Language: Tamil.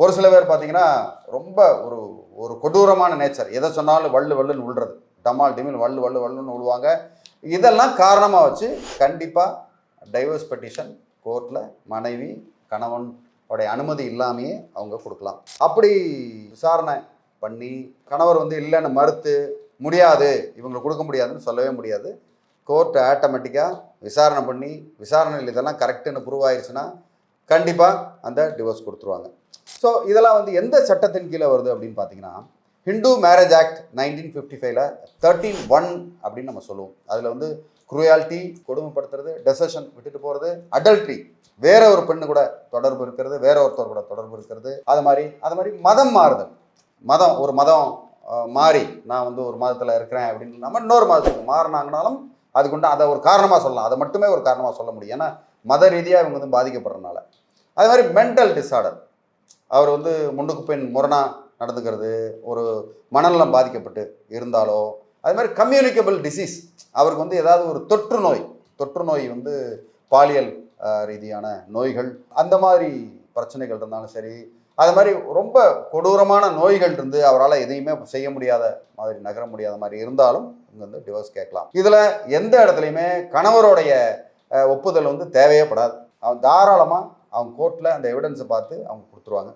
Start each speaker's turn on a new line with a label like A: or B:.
A: ஒரு சில பேர் பார்த்தீங்கன்னா ரொம்ப ஒரு ஒரு கொடூரமான நேச்சர், எதை சொன்னாலும் வள்ளு வள்ளுன்னு விழுறது, டமால் டிமில் வள்ளு வள்ளு வள்ளுன்னு விழுவாங்க. இதெல்லாம் காரணமாக வச்சு கண்டிப்பாக டைவர்ஸ் பெட்டிஷன் கோர்ட்டில் மனைவி கணவன் உடைய அனுமதி இல்லாமையே அவங்க கொடுக்கலாம். அப்படி விசாரணை பண்ணி கணவர் வந்து இல்லைன்னு மறுத்து முடியாது இவங்களுக்கு கொடுக்க முடியாதுன்னு சொல்லவே முடியாது. கோர்ட் ஆட்டோமேட்டிக்காக விசாரணை பண்ணி விசாரணையில் இதெல்லாம் கரெக்டுன்னு ப்ரூவ் ஆயிடுச்சுன்னா கண்டிப்பாக அந்த டிவோர்ஸ் கொடுத்துருவாங்க. ஸோ இதெல்லாம் வந்து எந்த சட்டத்தின் கீழே வருது அப்படின்னு பார்த்தீங்கன்னா, ஹிந்து மேரேஜ் ஆக்ட் 1955 13(1) அப்படின்னு நம்ம சொல்லுவோம். அதில் வந்து குரூயாலிட்டி, கொடுமைப்படுத்துறது, டெசஷன் விட்டுட்டு போகிறது, அடல்ட்ரி வேற ஒரு பெண்ணு கூட தொடர்பு இருக்கிறது, வேற ஒருத்தர் கூட தொடர்பு இருக்கிறது, அது மாதிரி மதம் மாறுதல், ஒரு மதம் மாறி நான் வந்து ஒரு மதத்தில் இருக்கிறேன் அப்படின்னு நம்ம இன்னொரு மதத்துக்கு மாறினாங்கனாலும் அதுக்குண்டு அதை ஒரு காரணமாக சொல்லலாம். அதை மட்டுமே ஒரு காரணமாக சொல்ல முடியும். ஏன்னா மத ரீதியாக இவங்க வந்து பாதிக்கப்படுறதுனால. அது மாதிரி மென்டல் டிஸார்டர், அவர் வந்து முன்னுக்கு பெண் முரணாக நடந்துக்கிறது, ஒரு மனநலம் பாதிக்கப்பட்டு இருந்தாலோ, அது மாதிரி கம்யூனிகபிள் டிசீஸ், அவருக்கு வந்து ஏதாவது ஒரு தொற்று நோய் வந்து பாலியல் ரீதியான நோய்கள், அந்த மாதிரி பிரச்சனைகள் இருந்தாலும் சரி, அது மாதிரி ரொம்ப கொடூரமான நோய்கள் இருந்து அவரால் எதையுமே செய்ய முடியாத மாதிரி, நகர முடியாத மாதிரி இருந்தாலும் இவங்க வந்து டிவோர்ஸ் கேட்கலாம். இதில் எந்த இடத்துலையுமே கணவருடைய ஒப்புதல் வந்து தேவையே படாது. அவன் தாராளமாக அவங்க கோர்ட்டில் அந்த எவிடன்ஸை பார்த்து அவங்க கொடுத்துருவாங்க.